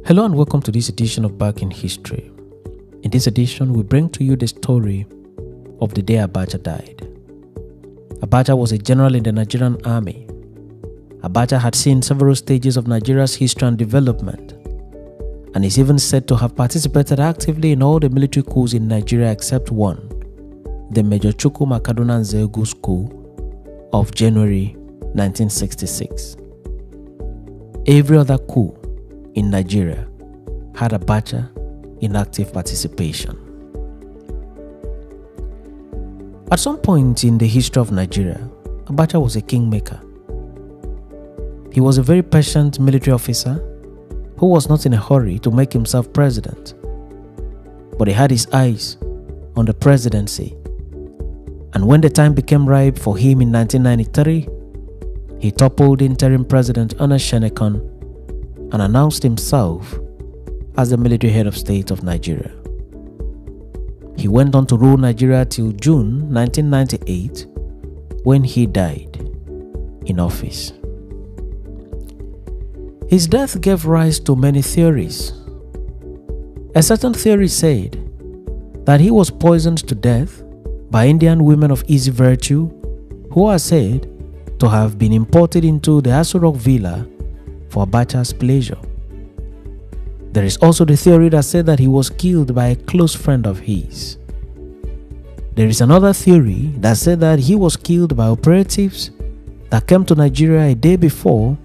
Hello and welcome to this edition of Back in History. In this edition, we bring to you the story of the day Abacha died. Abacha was a general in the Nigerian army. Abacha had seen several stages of Nigeria's history and development, and is even said to have participated actively in all the military coups in Nigeria except one, the Major Chukwuma Kaduna Nzegu's coup of January 1966. Every other coup in Nigeria had Abacha in active participation. At some point in the history of Nigeria, Abacha was a kingmaker. He was a very patient military officer who was not in a hurry to make himself president, but he had his eyes on the presidency. And when the time became ripe for him in 1993, he toppled interim President Ernest Shenekan and announced himself as the military head of state of Nigeria. He went on to rule Nigeria till June 1998, when he died in office. His death gave rise to many theories. A certain theory said that he was poisoned to death by Indian women of easy virtue who are said to have been imported into the Aso Rock villa for Abacha's pleasure. There is also the theory that said that he was killed by a close friend of his. There is another theory that said that he was killed by operatives that came to Nigeria a day before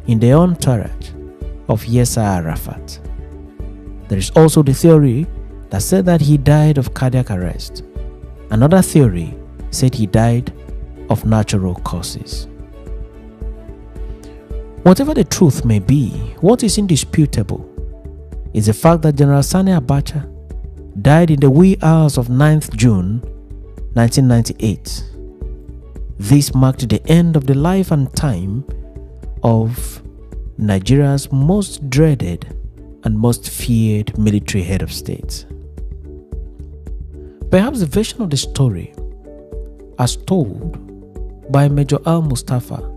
in the entourage of Yasser Arafat. There is also the theory that said that he died of cardiac arrest. Another theory said he died of natural causes. Whatever the truth may be, what is indisputable is the fact that General Sani Abacha died in the wee hours of 9th June 1998. This marked the end of the life and time of Nigeria's most dreaded and most feared military head of state. Perhaps the version of the story, as told by Major Al-Mustafa,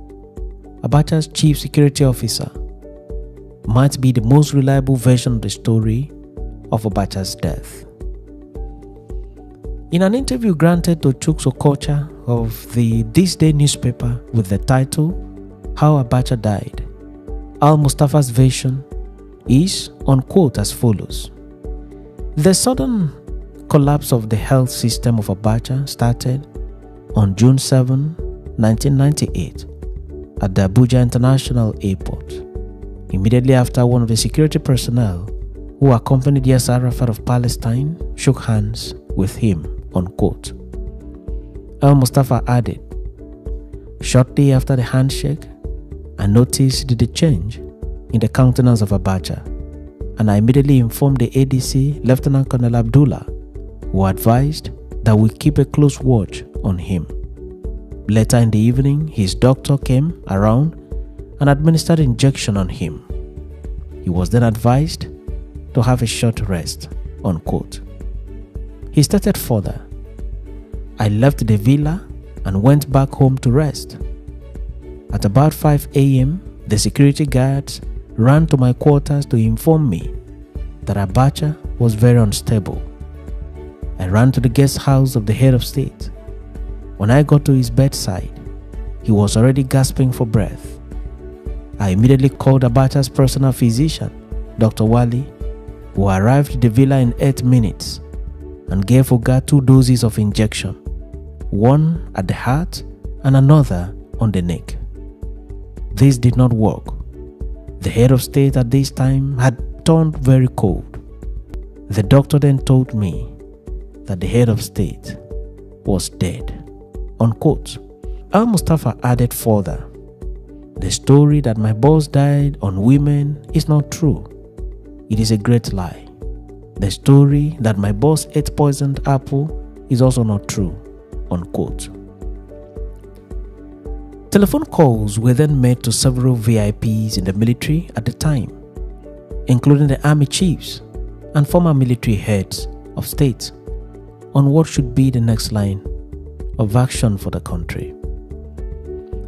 Abacha's chief security officer, might be the most reliable version of the story of Abacha's death. In an interview granted to Chuks Okocha of the This Day newspaper with the title How Abacha Died, Al-Mustafa's version is, unquote, as follows. The sudden collapse of the health system of Abacha started on June 7, 1998 at the Abuja International Airport, immediately after one of the security personnel who accompanied Yasser Arafat of Palestine shook hands with him, unquote. Al-Mustafa added, shortly after the handshake, I noticed the change in the countenance of Abacha, and I immediately informed the ADC, Lieutenant Colonel Abdullah, who advised that we keep a close watch on him. Later in the evening, his doctor came around and administered injection on him. He was then advised to have a short rest, unquote. He stated further, I left the villa and went back home to rest. At about 5 a.m., the security guards ran to my quarters to inform me that Abacha was very unstable. I ran to the guest house of the head of state. When I got to his bedside, he was already gasping for breath. I immediately called Abacha's personal physician, Dr. Wali, who arrived at the villa in 8 minutes and gave Oga 2 doses of injection, one at the heart and another on the neck. This did not work. The head of state at this time had turned very cold. The doctor then told me that the head of state was dead, unquote. Al-Mustafa added further, the story that my boss died on women is not true. It is a great lie. The story that my boss ate poisoned apple is also not true, unquote. Telephone calls were then made to several VIPs in the military at the time, including the army chiefs and former military heads of state, on what should be the next line of action for the country.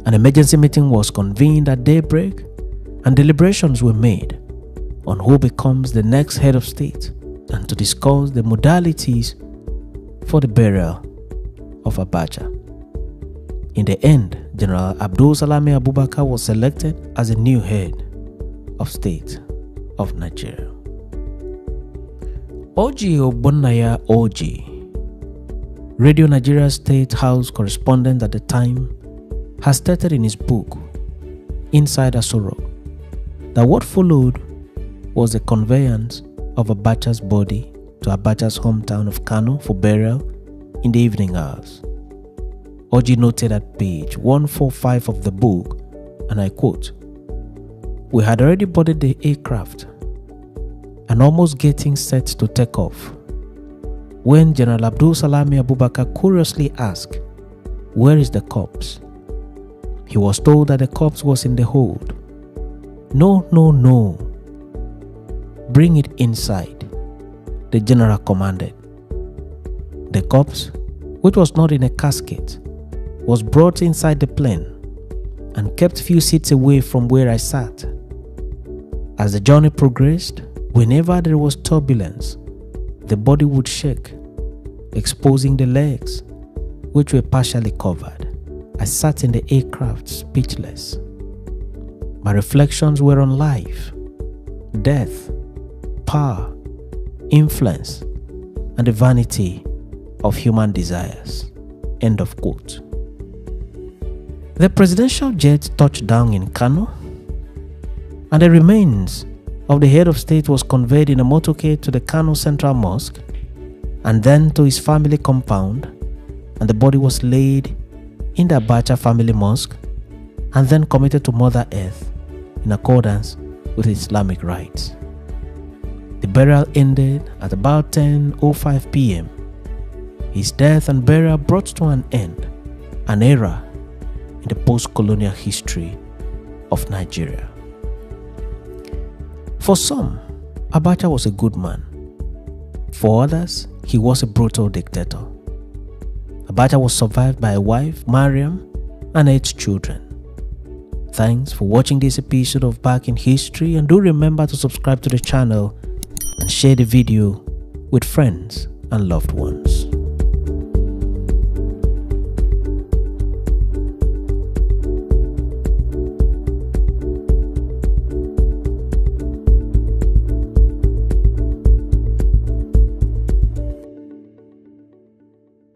An emergency meeting was convened at daybreak and deliberations were made on who becomes the next head of state and to discuss the modalities for the burial of Abacha. In the end, General Abdul Salami Abubakar was selected as the new head of state of Nigeria. Oji Ogbonnaya Oji, Radio Nigeria State House correspondent at the time, has stated in his book, Inside Aso Rock, that what followed was the conveyance of Abacha's body to Abacha's hometown of Kano for burial in the evening hours. Oji noted at page 145 of the book, and I quote, "We had already boarded the aircraft and almost getting set to take off when General Abdul Salami Abubakar curiously asked, 'Where is the corpse?' He was told that the corpse was in the hold. 'No, no, no. Bring it inside,' the general commanded. The corpse, which was not in a casket, was brought inside the plane and kept few seats away from where I sat. As the journey progressed, whenever there was turbulence, the body would shake, exposing the legs, which were partially covered. I sat in the aircraft speechless. My reflections were on life, death, power, influence, and the vanity of human desires." End of quote. The presidential jet touched down in Kano, and the remains of the head of state was conveyed in a motorcade to the Kano Central Mosque and then to his family compound, and the body was laid in the Abacha family mosque and then committed to Mother Earth in accordance with Islamic rites. The burial ended at about 10:05 p.m. His death and burial brought to an end an era in the post-colonial history of Nigeria. For some, Abacha was a good man. For others, he was a brutal dictator. Abacha was survived by a wife, Mariam, and 8 children. Thanks for watching this episode of Back in History, and do remember to subscribe to the channel and share the video with friends and loved ones.